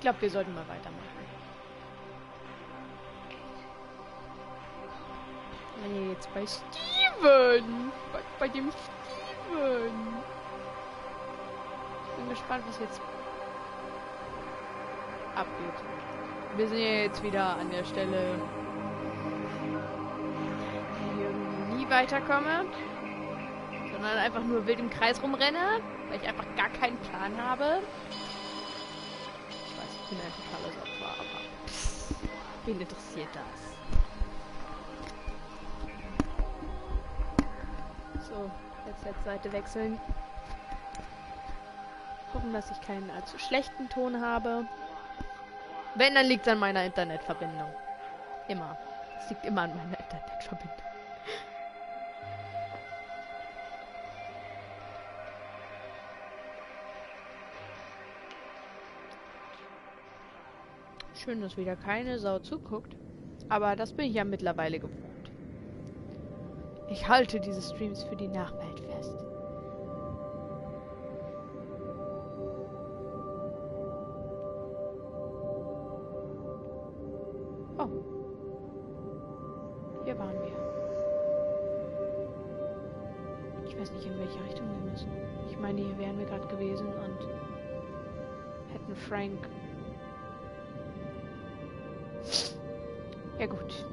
glaube, wir sollten mal weitermachen. Jetzt bei Steven. Bei dem Steven. Ich bin gespannt, was jetzt abgeht. Wir sind ja jetzt wieder an der Stelle, wo ich irgendwie nie weiterkomme, sondern einfach nur wild im Kreis rumrenne, weil ich einfach gar keinen Plan habe. Ich weiß, ich bin ein totales Opfer, aber pff, wen interessiert das? So, jetzt Seite wechseln. Hoffen, dass ich keinen allzu schlechten Ton habe. Wenn, dann liegt es an meiner Internetverbindung. Immer. Es liegt immer an meiner Internetverbindung. Schön, dass wieder keine Sau zuguckt. Aber das bin ich ja mittlerweile gewohnt. Ich halte diese Streams für die Nachwelt fest. Oh. Hier waren wir. Ich weiß nicht, in welche Richtung wir müssen. Ich meine, hier wären wir gerade gewesen und hätten Frank... Ja gut.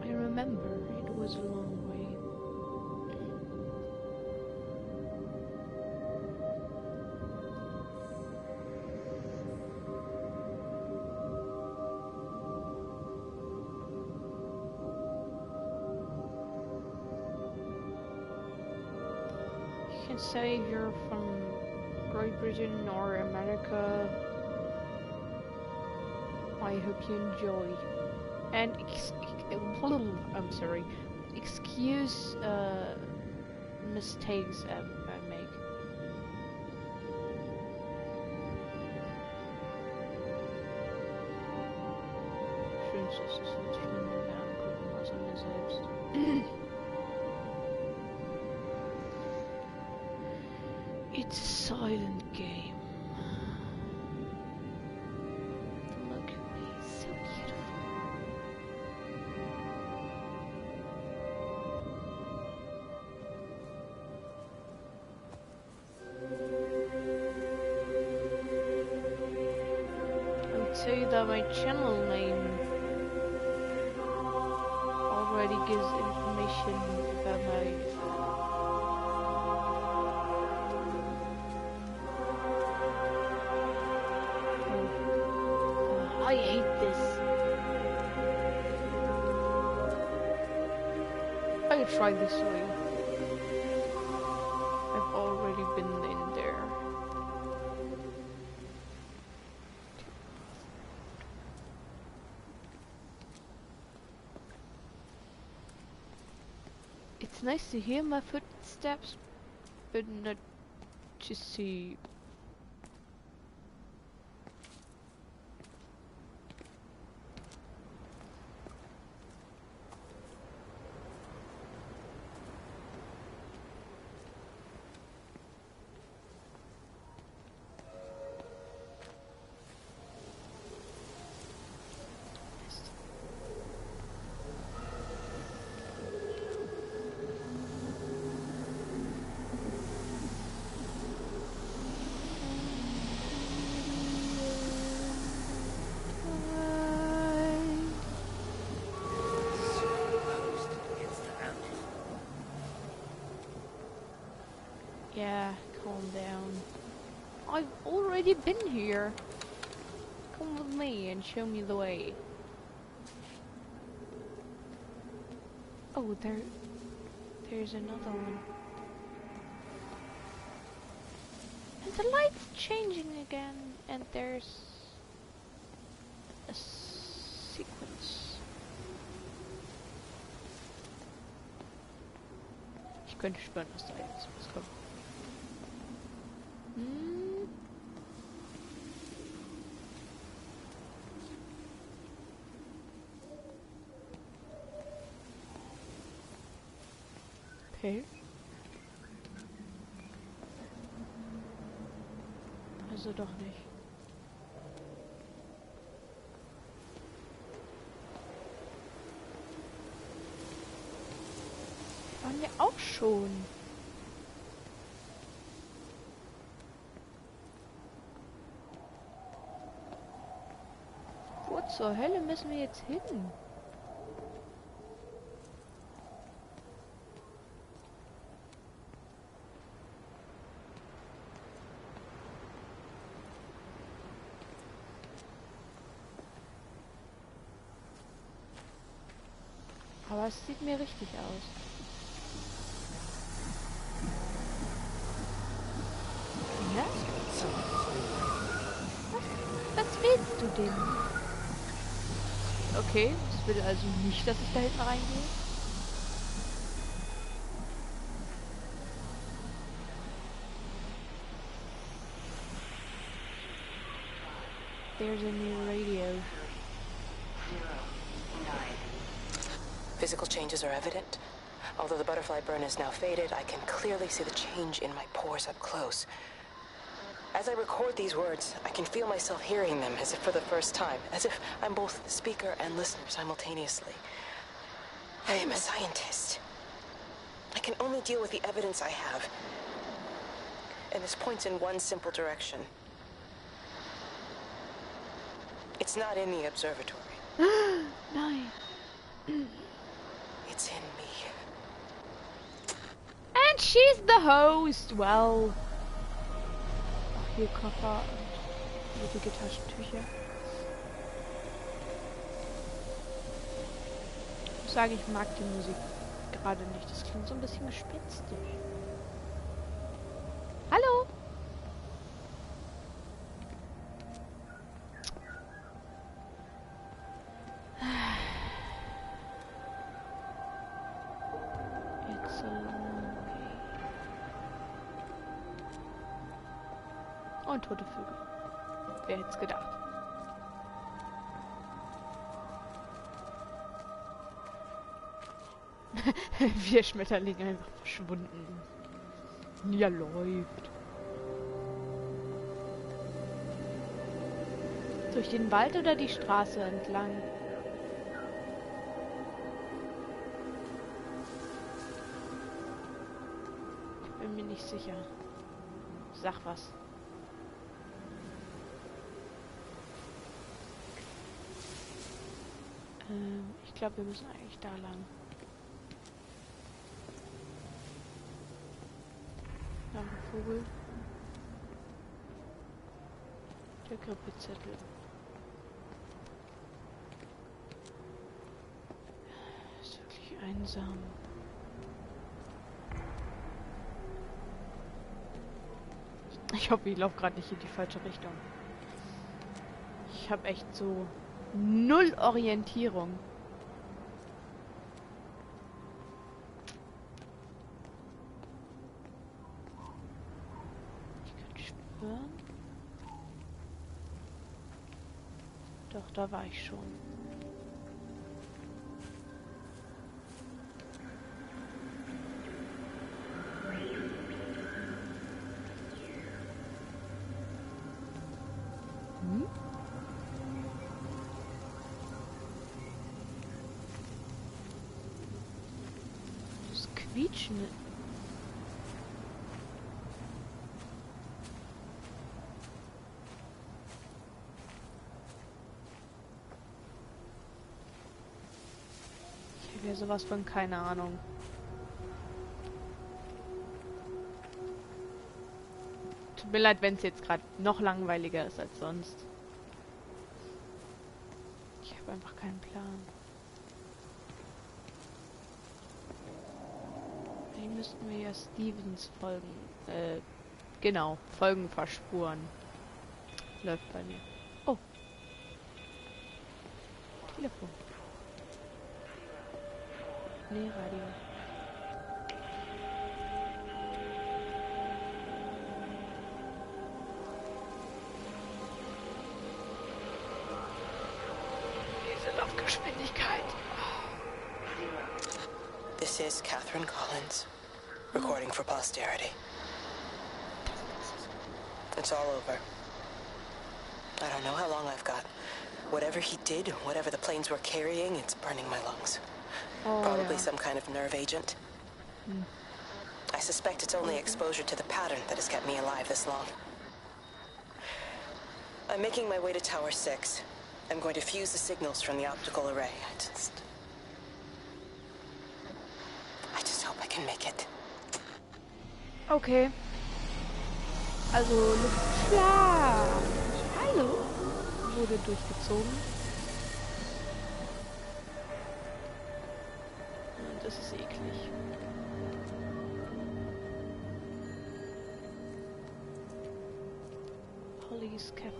I remember it was a long way. You can say you're from Great Britain or America. I hope you enjoy. And I'm sorry. Excuse mistakes I make. Schönste ist es nicht, wenn wir angucken, was an mir selbst. It's a silent game. Look at me, so beautiful. I'll tell you that my channel name already gives information about my I hate this. I try this way. I've already been in there. It's nice to hear my footsteps, but not to see. Yeah, calm down. I've already been here. Come with me and show me the way. Oh, there's another one. And the light's changing again, and there's a sequence. Ich könnte spüren, dass da jetzt was kommt. Okay. Also doch nicht. Waren wir auch schon. Wo zur Hölle müssen wir jetzt hin? Aber es sieht mir richtig aus. Ja? Was willst du denn? Okay, das will also nicht, dass ich da hinten reingehe. There's a new radio. Physical changes are evident. Although the butterfly burn is now faded, I can clearly see the change in my pores up close. As I record these words, I can feel myself hearing them as if for the first time, as if I'm both speaker and listener simultaneously. I am a scientist. I can only deal with the evidence I have. And this points in one simple direction. It's not in the observatory. Nein. It's in me. And she's the host. Well. Ach, hier Koffer und nötige Taschentücher. Ich muss sagen, ich mag die Musik gerade nicht. Das klingt so ein bisschen gespenstisch. Hallo? Und tote Vögel. Wer hätte es gedacht? Wir Schmetterlinge einfach verschwunden. Ja, läuft. Durch den Wald oder die Straße entlang? Ich bin mir nicht sicher. Sag was. Ich glaube, wir müssen eigentlich da lang. Da ein Vogel. Der Grippezettel. Ist wirklich einsam. Ich hoffe, ich laufe gerade nicht in die falsche Richtung. Ich habe echt so null Orientierung. Ich kann spüren. Doch, da war ich schon. Quietschen. Ich habe ja sowas von keine Ahnung. Tut mir leid, wenn es jetzt gerade noch langweiliger ist als sonst. Ich habe einfach keinen Plan. Müssten wir ja Stevens folgen. Genau, Folgen verspuren. Läuft bei mir. Oh. Telefon. Nee, Radio. Diese Laufgeschwindigkeit. This is Catherine Collins. recording for posterity. It's all over. I don't know how long I've got. Whatever he did, whatever the planes were carrying, it's burning my lungs. Probably some kind of nerve agent. I suspect it's only exposure to the pattern that has kept me alive this long. I'm making my way to Tower 6. I'm going to fuse the signals from the optical array. I just hope I can make it. Okay. Also, Luftschlag. Hallo. Wurde durchgezogen. Und das ist eklig. Holly's Cafe.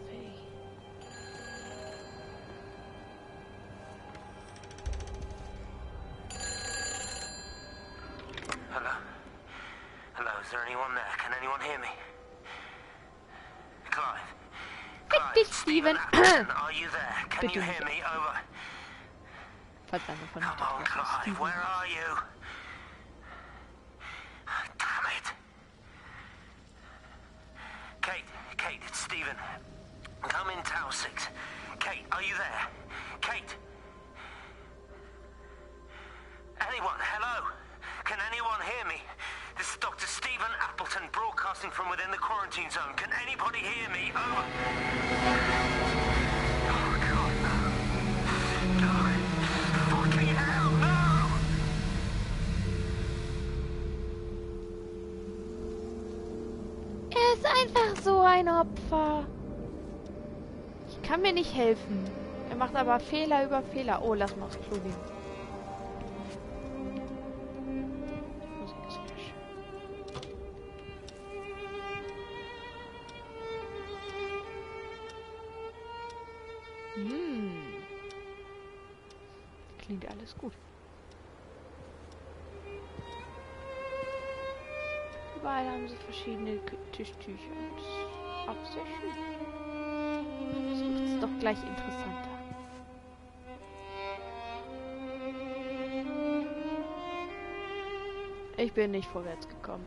Hello? Hello, is there anyone there? Can anyone hear me? Clive? Fick dich, Steven! Are you there? Can Bitte you hear me? Over. Verdammt, von Come on, Clive, where are you? Damn it. Kate, it's Steven. Come in Tower 6. Kate, are you there? Kate? Anyone? Hello? Can anyone hear me? This is Dr. Stephen Appleton broadcasting from within the quarantine zone. Can anybody hear me? Over. Oh, God, no. No. Fucking hell, no! Er ist einfach so ein Opfer. Ich kann mir nicht helfen. Er macht aber Fehler über Fehler. Oh, lass mal aufs Klo gehen. Musik ist wieder schön. Klingt alles gut. Überall haben sie verschiedene Tischtücher. Das ist auch sehr schön. Das macht es doch gleich interessanter. Ich bin nicht vorwärts gekommen.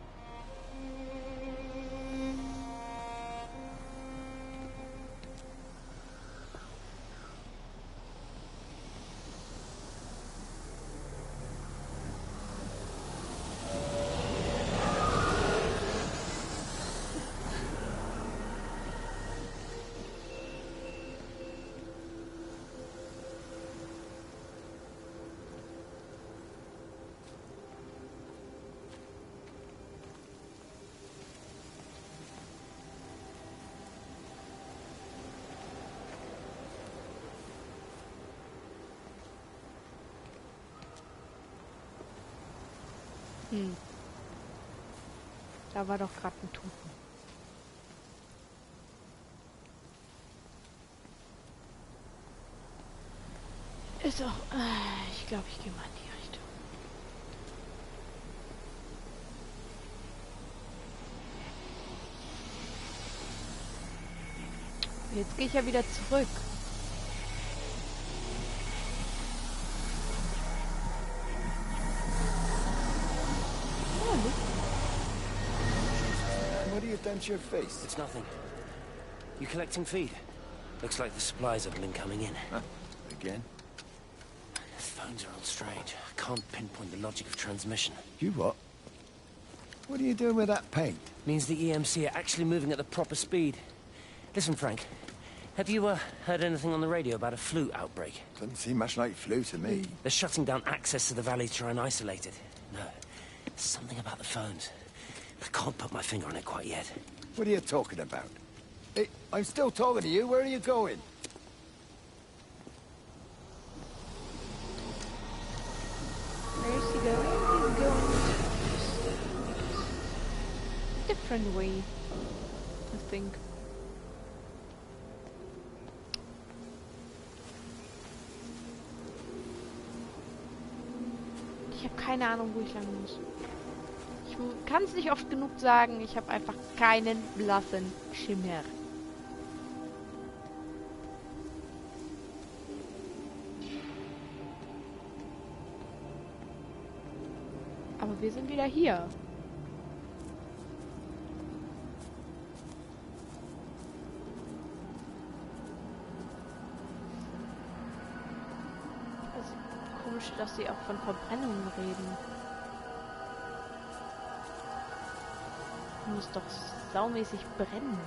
Da war doch gerade ein Toten. Ist auch... ich glaube, ich gehe mal in die Richtung. Jetzt gehe ich ja wieder zurück. What have you done to your face? It's nothing. You collecting feed? Looks like the supplies have been coming in. Huh? Again? The phones are all strange. Can't pinpoint the logic of transmission. You what? What are you doing with that paint? Means the EMC are actually moving at the proper speed. Listen, Frank. Have you heard anything on the radio about a flu outbreak? Doesn't seem much like flu to me. They're shutting down access to the valley to try and isolate it. No. Something about the phones. I can't put my finger on it quite yet. What are you talking about? Hey, I'm still talking to you. Where are you going? Where is he going? He's going different way, I think. Ich habe keine Ahnung, wo ich lang muss. Ich kann es nicht oft genug sagen, ich habe einfach keinen blassen Schimmer. Aber wir sind wieder hier. komisch, dass sie auch von Verbrennungen reden. Muss doch saumäßig brennen.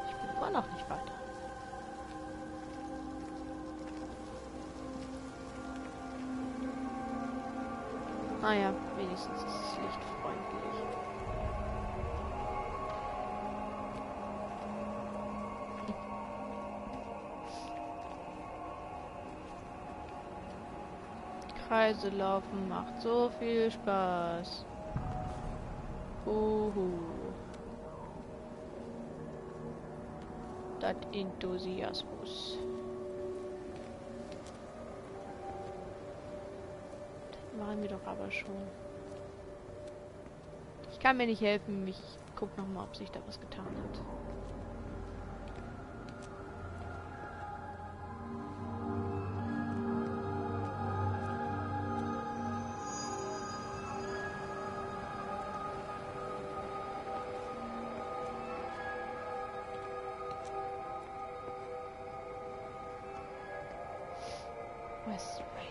Ich bin immer noch nicht weiter. Naja, wenigstens ist es lichtfreundlich. Kreise laufen macht so viel Spaß. Das Enthusiasmus. Das machen wir doch aber schon. Ich kann mir nicht helfen. Ich guck noch mal, ob sich da was getan hat. West Rail.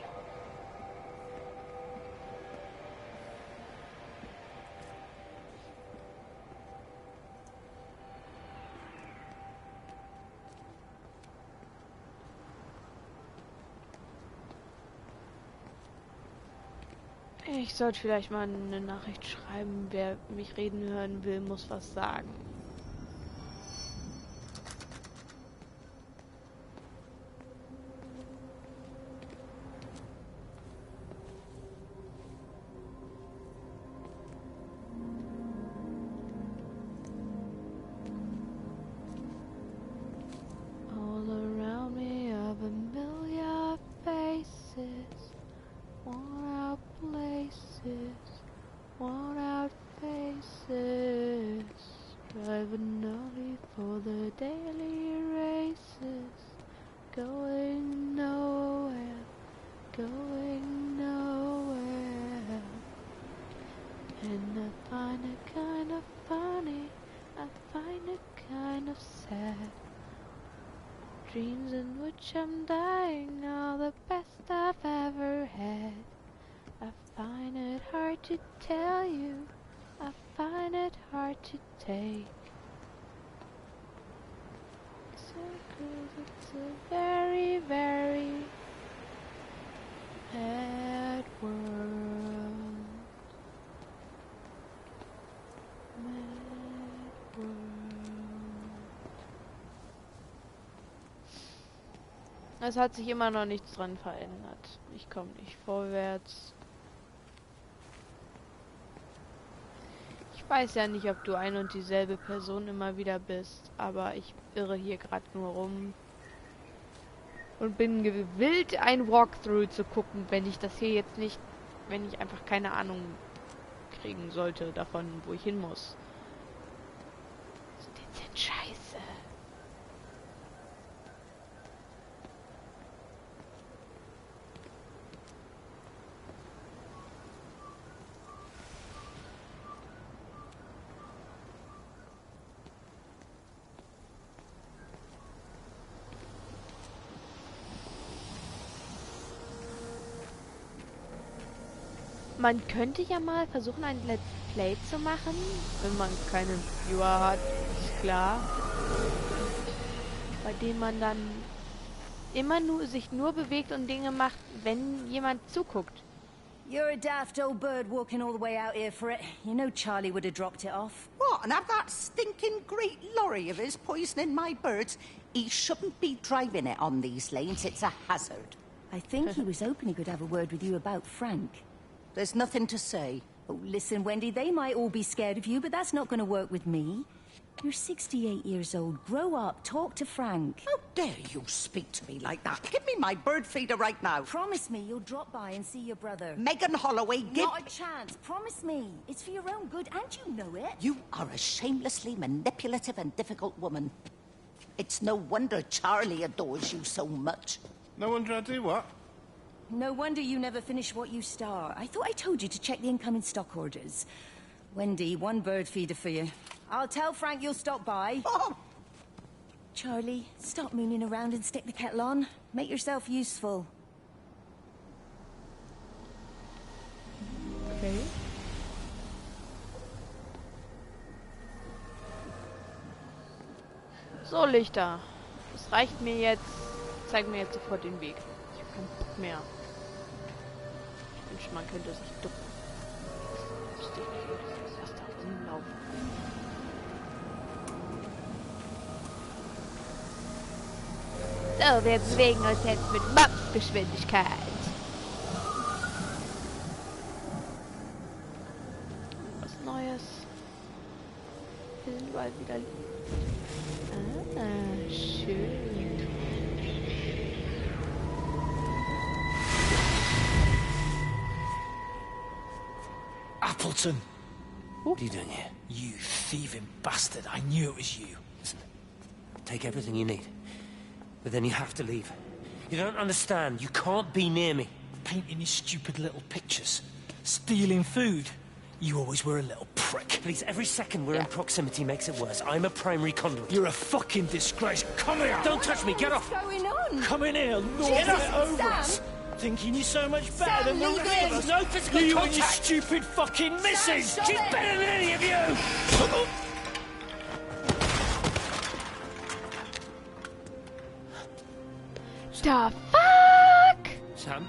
Ich sollte vielleicht mal eine Nachricht schreiben. Wer mich reden hören will, muss was sagen. All around me are familiar faces, worn out places, worn out faces, driving early for the daily races, going nowhere, going nowhere. And I find it kind of funny, I find it kind of sad. Dreams in which I'm dying are the best I've ever had. I find it hard to tell you, I find it hard to take. Circles, it's a very, very bad world. Mad world. Es hat sich immer noch nichts dran verändert. Ich komme nicht vorwärts. Ich weiß ja nicht, ob du ein und dieselbe Person immer wieder bist, aber ich irre hier gerade nur rum. Und bin gewillt, ein Walkthrough zu gucken, wenn ich das hier jetzt nicht, wenn ich einfach keine Ahnung kriegen sollte davon, wo ich hin muss. So dezent scheiße. Man könnte ja mal versuchen, ein Let's Play zu machen, wenn man keine Viewer hat, ist klar. Bei dem man dann immer nur sich nur bewegt und Dinge macht, wenn jemand zuguckt. You're a daft old bird walking all the way out here for it. You know Charlie would have dropped it off. What, and have that stinking great lorry of his poisoning my birds? He shouldn't be driving it on these lanes, it's a hazard. I think he was hoping he could have a word with you about Frank. There's nothing to say. Oh, listen, Wendy, they might all be scared of you, but that's not going to work with me. You're 68 years old. Grow up. Talk to Frank. How dare you speak to me like that? Give me my bird feeder right now. Promise me you'll drop by and see your brother. Megan Holloway, give... Not a chance. Promise me. It's for your own good, and you know it. You are a shamelessly manipulative and difficult woman. It's no wonder Charlie adores you so much. No wonder I do what? No wonder you never finish what you start. I thought I told you to check the incoming stock orders. Wendy, one bird feeder for you. I'll tell Frank you'll stop by. Oh, Charlie. Stop mooning around and stick the kettle on. Make yourself useful. Okay. So, Lichter. Das reicht mir jetzt. Zeig mir jetzt sofort den Weg. Ich habe keinen Bock mehr. Ich wünschte, man könnte sich ducken. Das steht nicht wirklich. Das erste auf dem Laufen. So, wir bewegen uns jetzt mit Max-Geschwindigkeit. Was Neues. Wir sind bald wieder. Ah, schön. Appleton! What are you doing here? You thieving bastard. I knew it was you. Listen, take everything you need. But then you have to leave. You don't understand. You can't be near me. Painting your stupid little pictures. Stealing food. You always were a little prick. Please, every second we're in proximity makes it worse. I'm a primary conduit. You're a fucking disgrace. Come here! Don't touch me! Get off! What's going on? Come in here, lord Jesus, it over Sam! us. Thinking you're so much better Sam, than the leave rest of him. us. No physical You contact. and your stupid fucking missus! stop She's it. better than any of you! The fuck? Sam?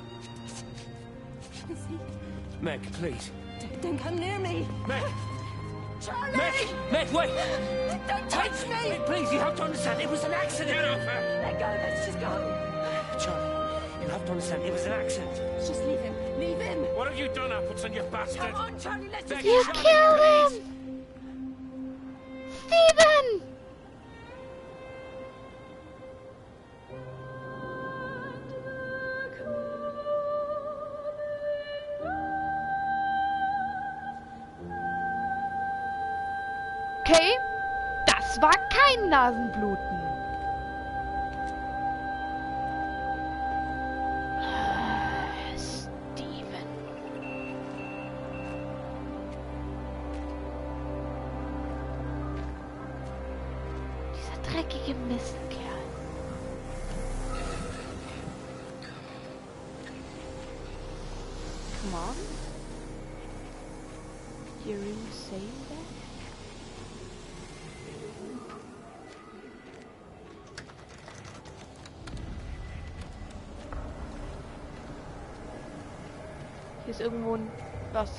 Meg, please. Don't come near me. Meg! Charlie! Meg, wait! Don't touch me! Meg, please, you have to understand, it was an accident! Get off her! Let go, let's just go. Charlie, you have to understand, it was an accident. Just leave him. Leave him. What have you done, Appleton, you bastard? Come on, Charlie, let's just You go. killed him! Steven! Okay, das war kein Nasenbluten. Steven. Dieser dreckige Mistkerl. Come on. You really saying that? Hier ist irgendwo ein was.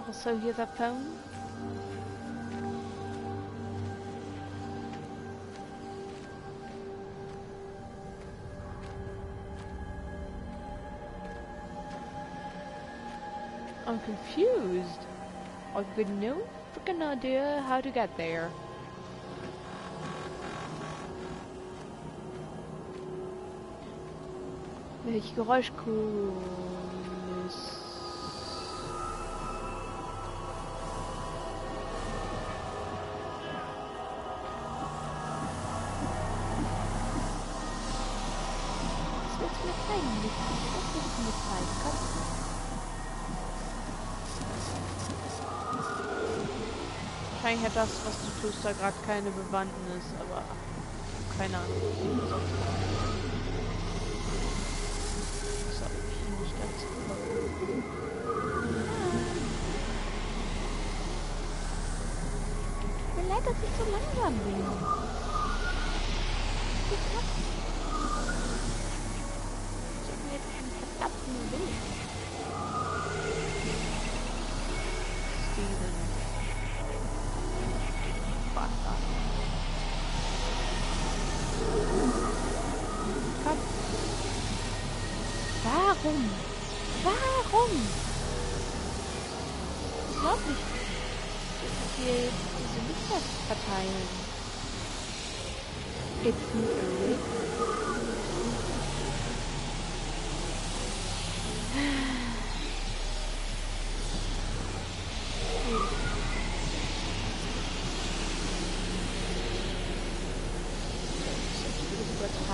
Also here's a phone. I'm confused. I've got no freaking idea how to get there. Welche Geräuschkulisse? Was willst du mir zeigen? Was willst du mir zeigen? Komm. Wahrscheinlich hat das, was du tust, da gerade keine Bewandtnis, aber keine Ahnung. Das habe ich nicht ganz genau. Tut mir leid, dass ich so langsam bin. Ich hab mir jetzt einen verdammten Weg. Steven. Komm. Warum? Warum? Ich glaub nicht. Ich will hier diese Lichter verteilen. It's me early.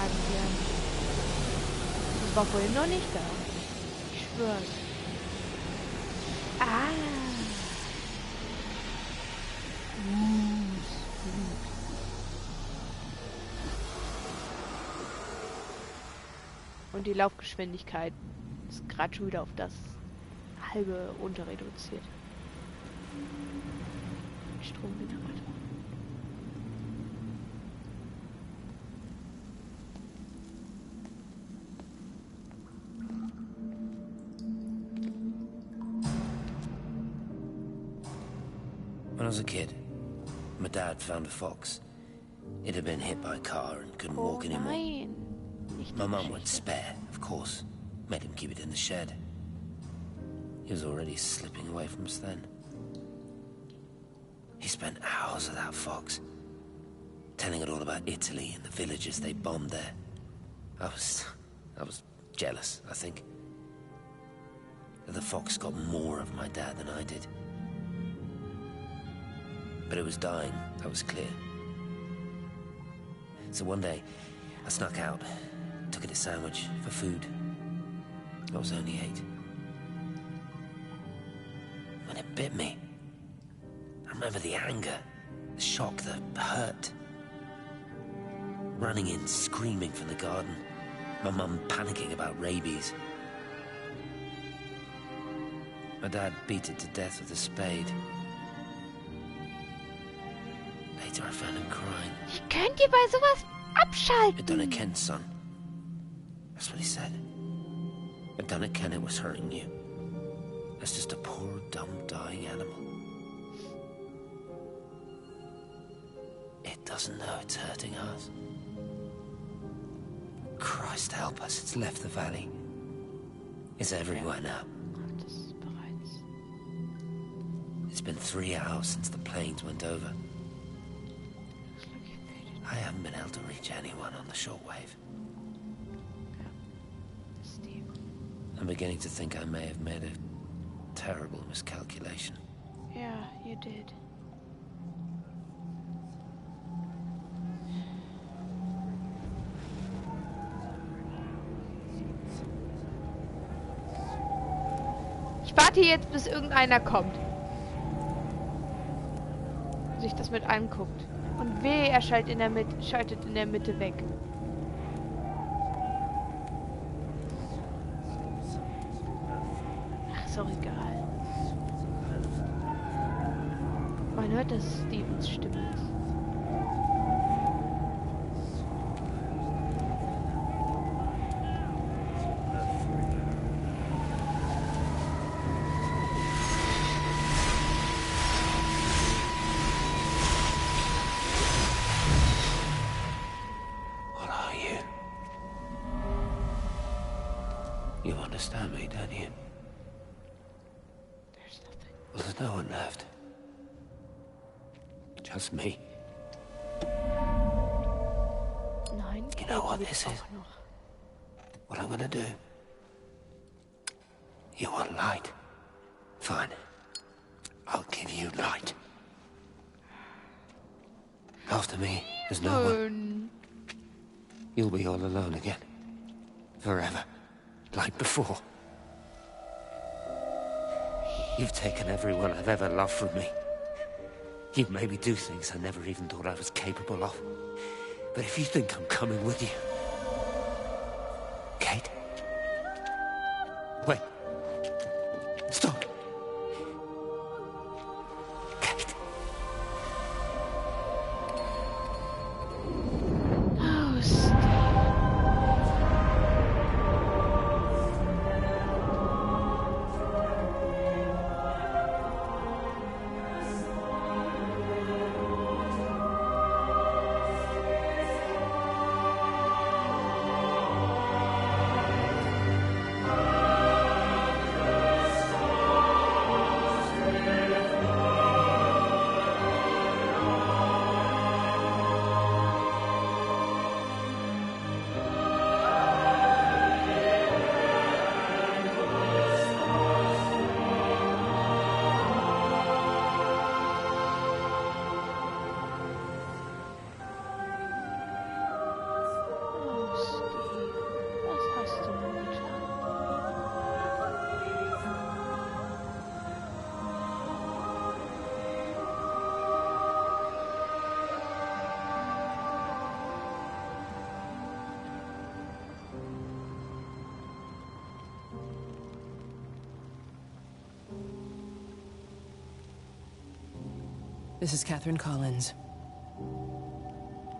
tragen hier. Das war vorhin noch nicht da. Ich schwör's. Ah. Und die Laufgeschwindigkeit ist gerade schon wieder auf das halbe runter reduziert. Stromgenerator. When I was a kid, my dad found a fox. It had been hit by a car and couldn't walk anymore. Nein. Nicht My die mum went Geschichte. spare, of course. Made him keep it in the shed. He was already slipping away from us then. He spent hours with that fox, telling it all about Italy and the villages they bombed there. I was jealous, I think. That the fox got more of my dad than I did. But it was dying, that was clear. So one day, I snuck out, took it a sandwich for food. I was only 8. When it bit me, I remember the anger, the shock, the hurt. Running in, screaming from the garden. My mum panicking about rabies. My dad beat it to death with a spade. Later I found him crying. Wie könnt ihr bei sowas I'd done abschalten? it Ken's son. That's what he said. I'd done it Ken, it was hurting you. That's just a poor, dumb, dying animal. It doesn't know it's hurting us. Christ help us, it's left the valley. It's everywhere now. Ach, das ist bereits. It's been 3 hours since the planes went over. I haven't been able to reach anyone on the shortwave. Steve. I'm beginning to think I may have made a terrible miscalculation. Yeah, you did. Ich warte jetzt, bis irgendeiner kommt. Sich das mit anguckt. Und weh, er schaltet in der Mitte weg. Ach, ist auch egal. Man hört, dass es Stevens Stimme ist. What are you? You understand me, don't you? There's nothing. Well, there's no one left. Just me. Nein, You know what Geräte this gibt's is? auch noch. What I'm gonna do? You want light? Fine. I'll give you light. After me, there's no one. You'll be all alone again. Forever. Like before. You've taken everyone I've ever loved from me. You've made me do things I never even thought I was capable of. But if you think I'm coming with you... Kate? Wait. Stop. Kate. Oh, Steve. This is Catherine Collins.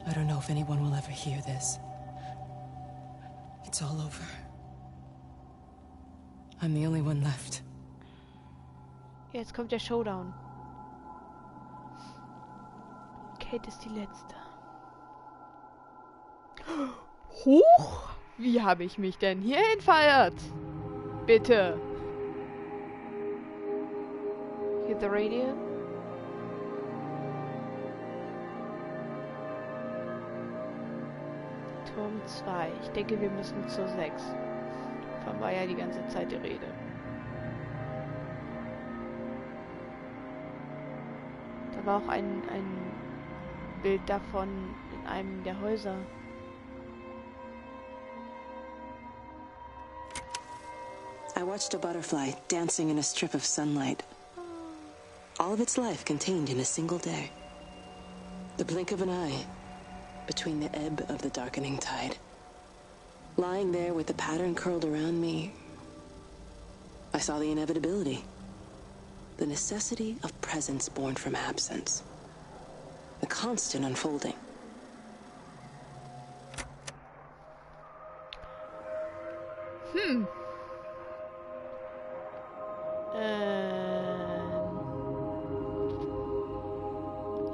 I don't know if anyone will ever hear this. It's all over. I'm the only one left. Jetzt kommt der Showdown. Kate ist die Letzte. Huch! Wie habe ich mich denn hierhin verirrt? Bitte. Hit the radio. Turm 2. Ich denke, wir müssen zur 6. Davon war ja die ganze Zeit die Rede. Da war auch ein Bild davon in einem der Häuser. I watched a butterfly dancing in a strip of sunlight. All of its life contained in a single day. The blink of an eye between the ebb of the darkening tide. Lying there with the pattern curled around me, I saw the inevitability. The necessity of presence born from absence. The constant unfolding.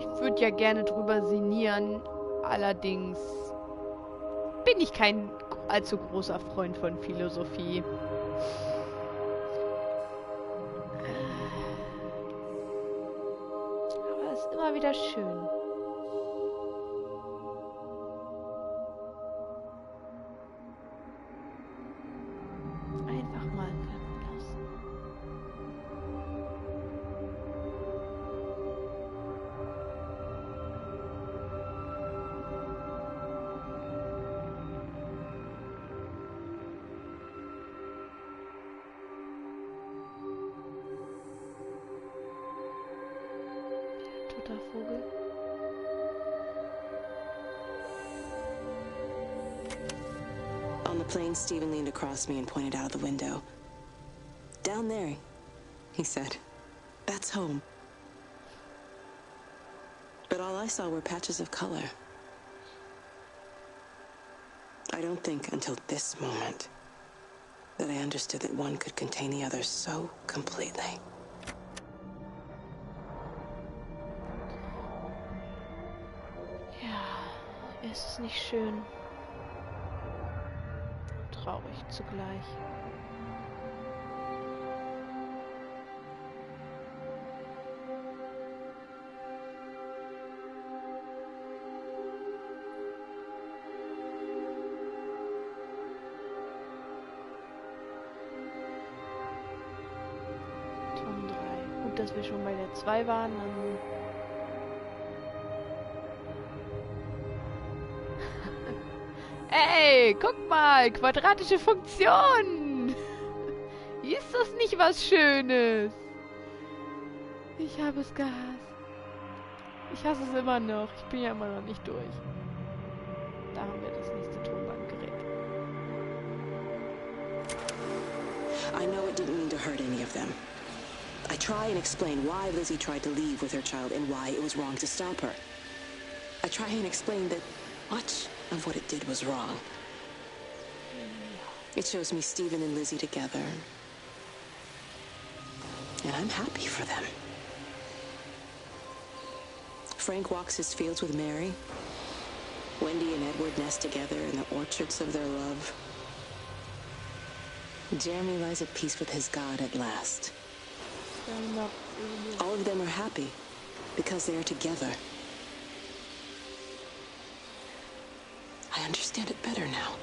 Ich würde ja gerne drüber sinnieren, allerdings bin ich kein allzu großer Freund von Philosophie. Aber es ist immer wieder schön. Einfach mal wirken lassen. Toter Vogel. On the plane, Stephen leaned across me and pointed out the window. Down there, he said. That's home. But all I saw were patches of color. I don't think until this moment that I understood that one could contain the other so completely. Ja, ist es nicht schön? Traurig zugleich. Turm 3. Gut, dass wir schon bei der 2 waren. Dann Ey, guck mal, quadratische Funktion. Ist das nicht was Schönes? Ich habe es gehasst. Ich hasse es immer noch. Ich bin ja immer noch nicht durch. Da haben wir das nächste Tonbandgerät. I know it didn't mean to hurt any of them. I try and explain why Lizzie tried to leave with her child and why it was wrong to stop her. I try and explain that much of what it did was wrong. It shows me Stephen and Lizzie together. And I'm happy for them. Frank walks his fields with Mary. Wendy and Edward nest together in the orchards of their love. Jeremy lies at peace with his God at last. All of them are happy because they are together. I understand it better now.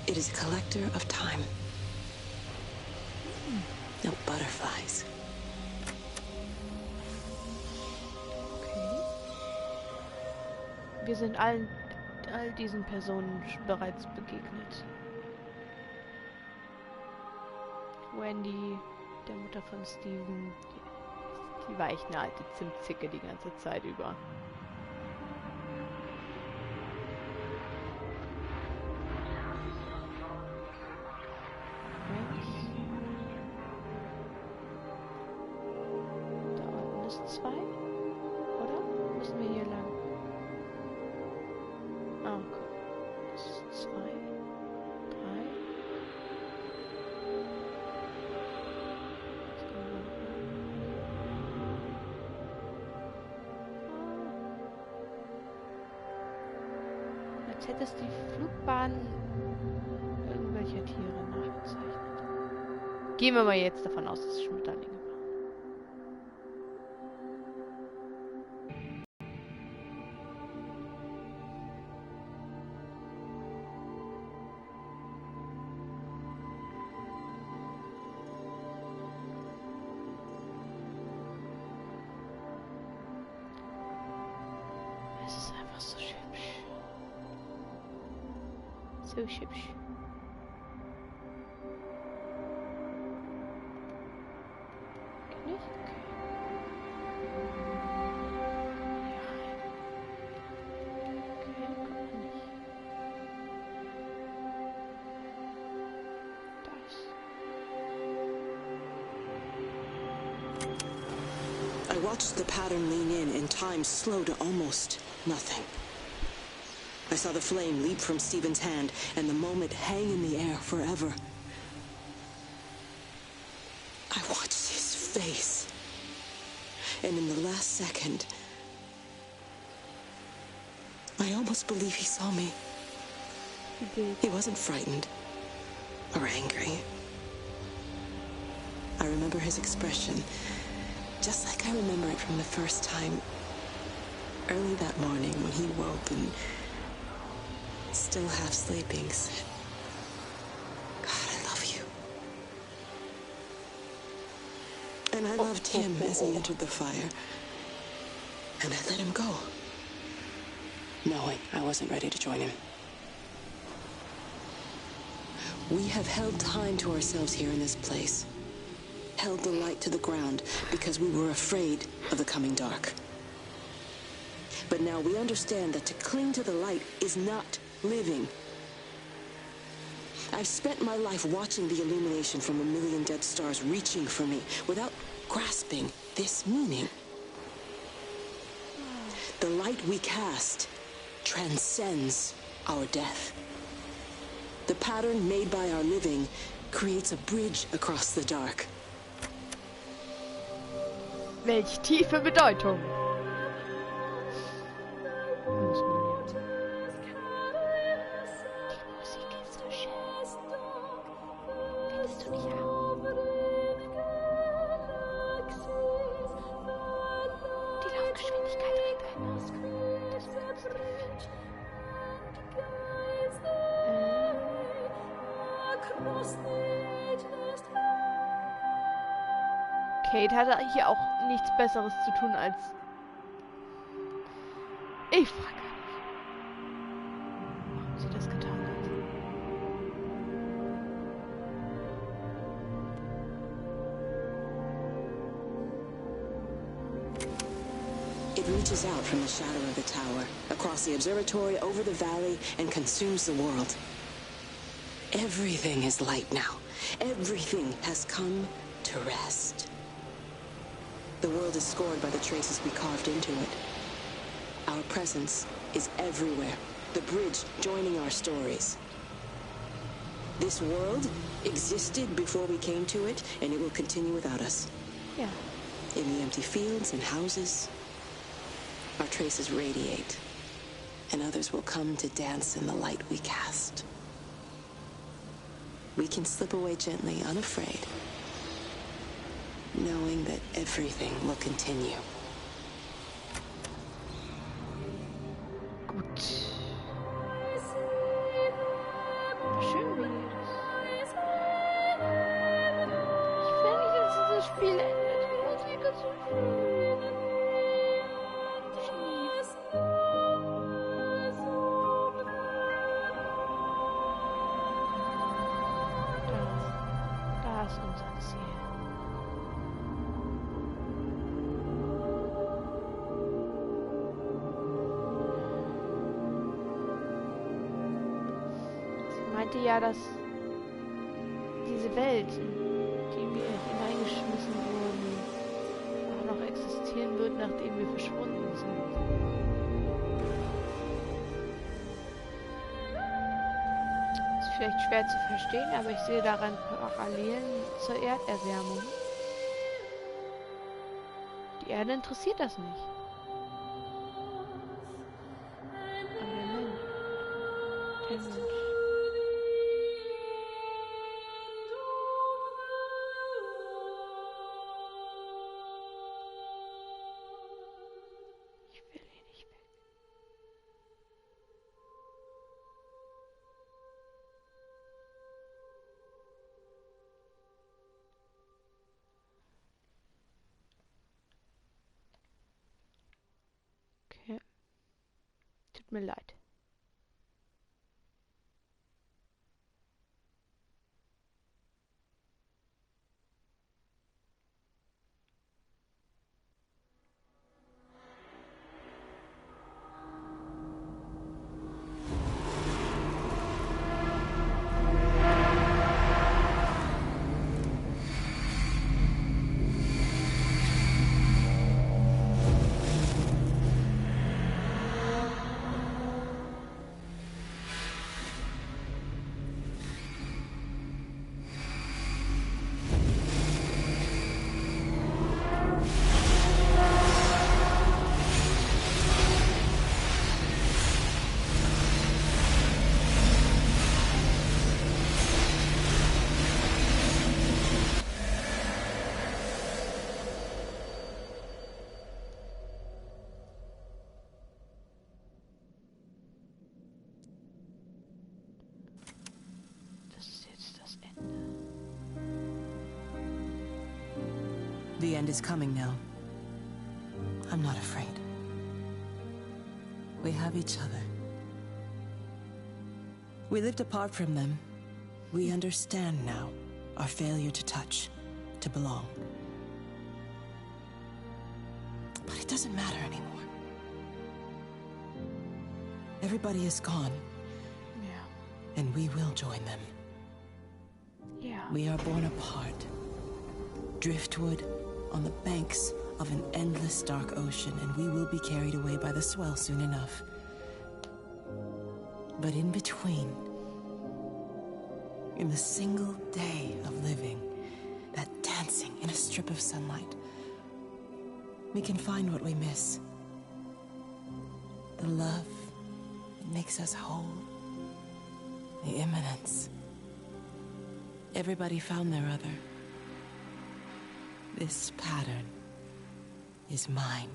It is a collector of time. No butterflies. Okay. Wir sind all diesen Personen bereits begegnet. Wendy, der Mutter von Stephen, die war echt eine alte Zimtzicke die ganze Zeit über. Minus 2? Oder? Müssen wir hier lang? Ah, okay. Das ist 2, 3. Als hätte es die Flugbahn irgendwelcher Tiere nachgezeichnet. Gehen wir mal jetzt davon aus, dass es Schmetterlinge waren. Es ist einfach so hübsch. So hübsch. Geht nicht? Okay. Hier rein. Okay, kommt man nicht. Das. I watched the pattern lean in and time slow to almost nothing. I saw the flame leap from Stephen's hand and the moment hang in the air forever. I watched his face. And in the last second, I almost believe he saw me. He did. He wasn't frightened or angry. I remember his expression, just like I remember it from the first time. Early that morning when he woke and, still half sleeping, said, "God, I love you." And I loved him as he entered the fire. And I let him go, knowing I wasn't ready to join him. We have held time to ourselves here in this place. Held the light to the ground because we were afraid of the coming dark. But now we understand that to cling to the light is not living. I've spent my life watching the illumination from a million dead stars reaching for me without grasping this meaning. The light we cast transcends our death. The pattern made by our living creates a bridge across the dark. Welch tiefe Bedeutung. Kate hatte hier auch nichts Besseres zu tun als... Ich frage gar nicht, warum sie das getan hat. It reaches out from the shadow of the tower, across the observatory, over the valley, and consumes the world. Everything is light now. Everything has come to rest. The world is scored by the traces we carved into it. Our presence is everywhere, the bridge joining our stories. This world existed before we came to it, and it will continue without us. Ja. In the empty fields and houses, our traces radiate, and others will come to dance in the light we cast. We can slip away gently, unafraid, knowing that everything will continue. Gut. Schön wie das. Ich will nicht, dass dieses Spiel endet. Die Musik ist so schön. Das ist unser Ziel. Meinte ja, dass diese Welt, in die wir hineingeschmissen wurden, auch noch existiert. passieren wird, nachdem wir verschwunden sind. Ist vielleicht schwer zu verstehen, aber ich sehe daran Parallelen zur Erderwärmung. Die Erde interessiert das nicht. Aber der Mensch. Der Mensch. Ich will hier nicht weg. Okay. Tut mir leid. Das ist jetzt das Ende. The end is coming now. I'm not afraid. We have each other. We lived apart from them. We understand now our failure to touch, to belong. But it doesn't matter anymore. Everybody is gone, Ja. and we will join them. Ja. We are born apart. Driftwood on the banks of an endless dark ocean, and we will be carried away by the swell soon enough. But in between, in the single day of living, that dancing in a strip of sunlight, we can find what we miss. The love that makes us whole. The imminence. Everybody found their other. This pattern is mine.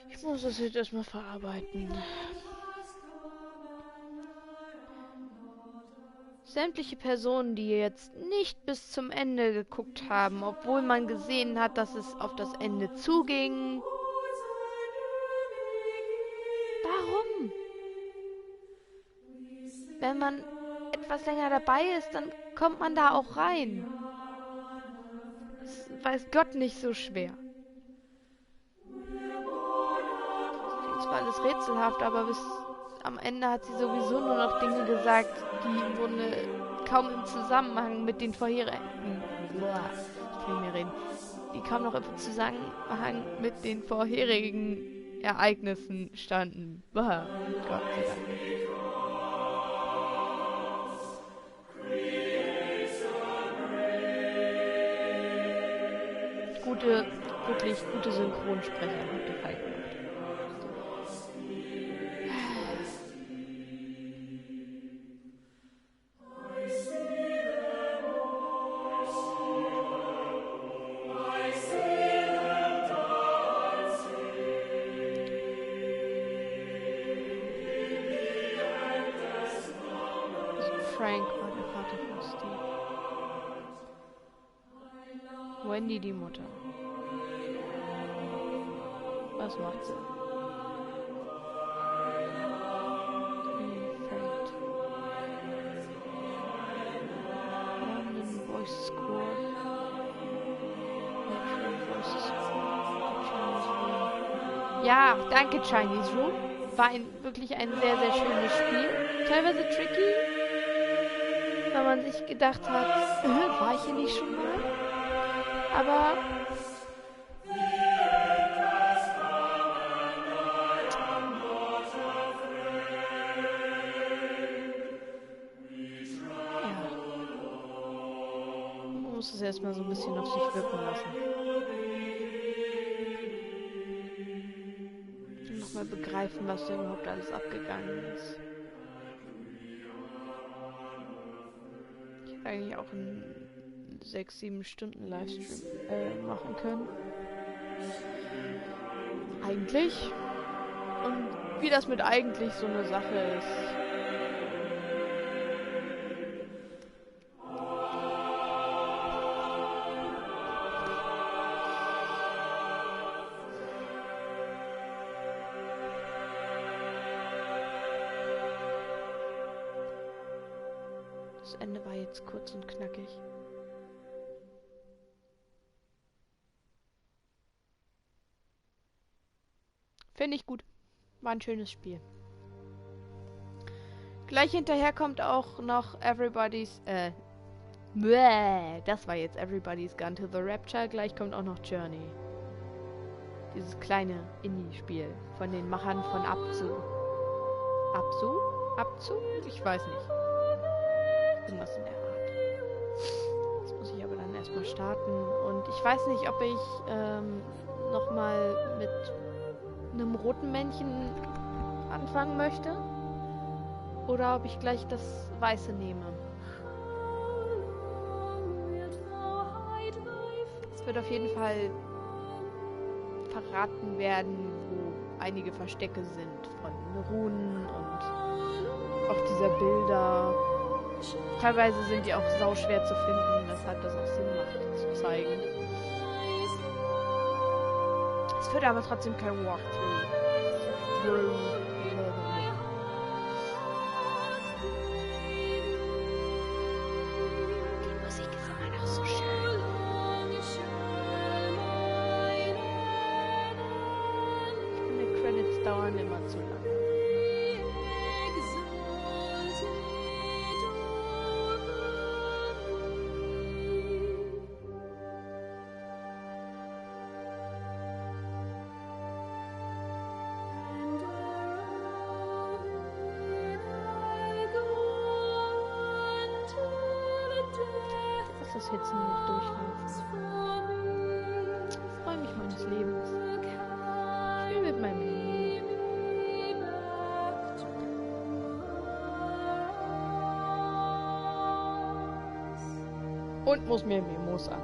Ich muss das jetzt erstmal verarbeiten. Sämtliche Personen, die jetzt nicht bis zum Ende geguckt haben, obwohl man gesehen hat, dass es auf das Ende zuging. Warum? Wenn man etwas länger dabei ist, dann kommt man da auch rein. Das weiß Gott nicht so schwer. Das ist zwar alles rätselhaft, aber bis am Ende hat sie sowieso nur noch Dinge gesagt, die im Grunde kaum im Zusammenhang mit den vorherigen... Boah, ich kann nicht mehr reden. Die kaum noch im Zusammenhang mit den vorherigen Ereignissen standen. Boah, Gott sei Dank. Wirklich gute Synchronsprecher hat gefallen gemacht. Frank war der Vater von Steve. Wendy die Mutter. Was macht sie? Ja, danke Chinese Room. War wirklich ein sehr, sehr schönes Spiel. Teilweise tricky, weil man sich gedacht hat, war ich hier nicht schon mal? Aber man muss es erstmal so ein bisschen auf sich wirken lassen. Nochmal begreifen, was da überhaupt alles abgegangen ist. Ich hätte eigentlich auch einen 6-7 Stunden Livestream machen können. Eigentlich. Und wie das mit eigentlich so eine Sache ist. Das Ende war jetzt kurz und knackig. Finde ich gut. War ein schönes Spiel. Gleich hinterher kommt auch noch Everybody's, das war jetzt Everybody's Gone to the Rapture. Gleich kommt auch noch Journey. Dieses kleine Indie-Spiel von den Machern von Abzu. Abzu? Ich weiß nicht. Irgendwas in der Art. Das muss ich aber dann erstmal starten. Und ich weiß nicht, ob ich nochmal mit einem roten Männchen anfangen möchte. Oder ob ich gleich das weiße nehme. Es wird auf jeden Fall verraten werden, wo einige Verstecke sind von Runen und auch dieser Bilder. Teilweise sind die auch sauschwer zu finden, weshalb das auch Sinn macht, zu zeigen. Es wird aber trotzdem kein Walkthrough. Die Musik ist immer noch so schön. Ich finde, die Credits dauern immer zu lange. Das jetzt nur noch durchlaufen. Ich freue mich meines Lebens. Ich spiele mit meinem Leben. Und muss mir Memos an.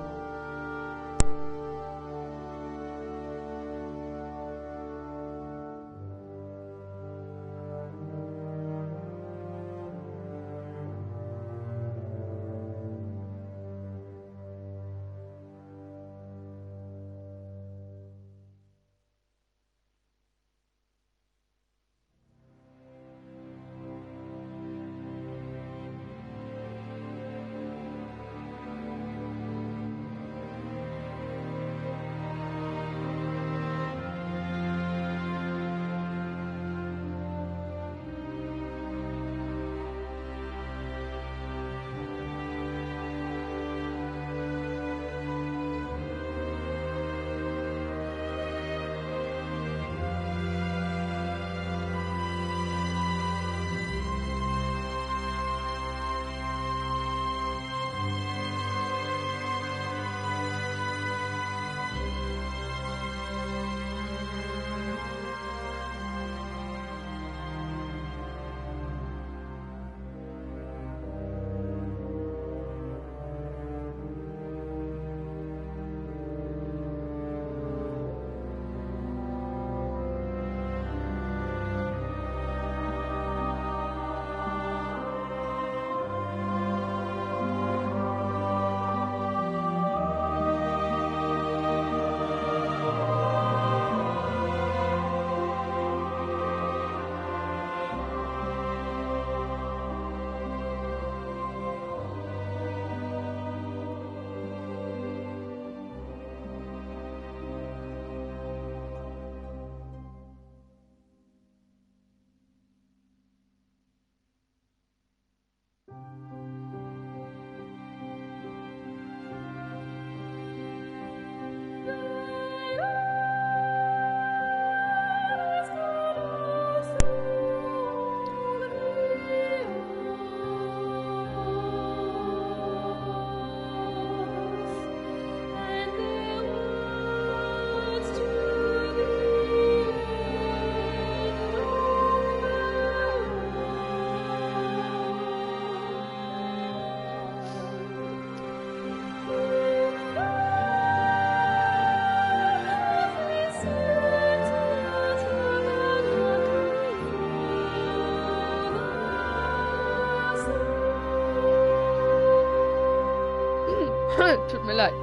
Tut mir leid.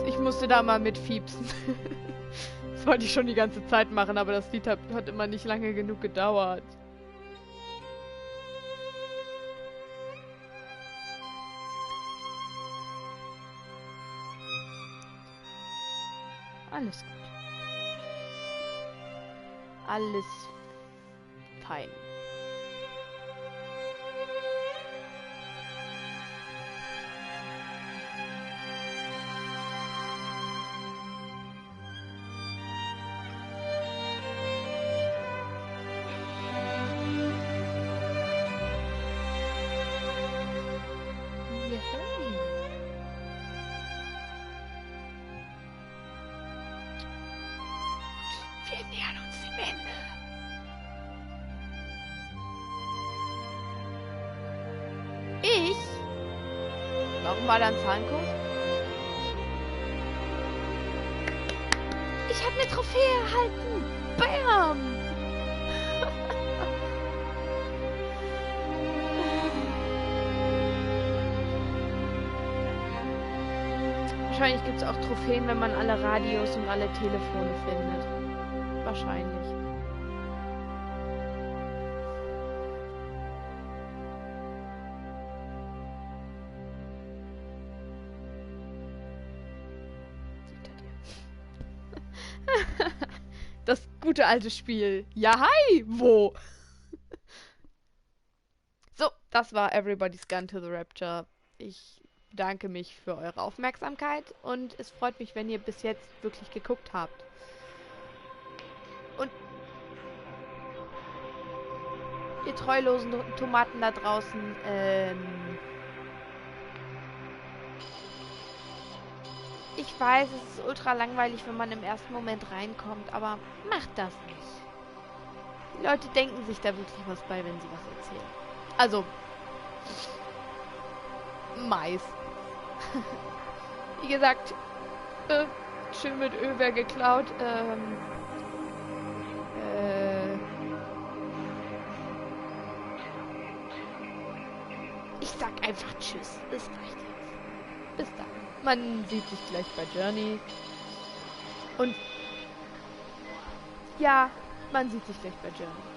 Ich musste da mal mitfiepsen. Das wollte ich schon die ganze Zeit machen, aber das Lied hat immer nicht lange genug gedauert. Alles gut. Alles fein. Wir nähern uns dem Ende. Ich? Warum war da ein Zahncode? Ich habe eine Trophäe erhalten. Bam! Wahrscheinlich gibt es auch Trophäen, wenn man alle Radios und alle Telefone findet. Wahrscheinlich. Das gute alte Spiel. Ja, hi! Wo? So, das war Everybody's Gone to the Rapture. Ich bedanke mich für eure Aufmerksamkeit und es freut mich, wenn ihr bis jetzt wirklich geguckt habt. Und ihr treulosen Tomaten da draußen, ich weiß, es ist ultra langweilig, wenn man im ersten Moment reinkommt, aber macht das nicht. Die Leute denken sich da wirklich was bei, wenn sie was erzählen. Also, meist. Wie gesagt, schön mit Över geklaut, ich sag einfach Tschüss. Es reicht jetzt. Bis dann. Man sieht sich gleich bei Journey. Und ja, man sieht sich gleich bei Journey.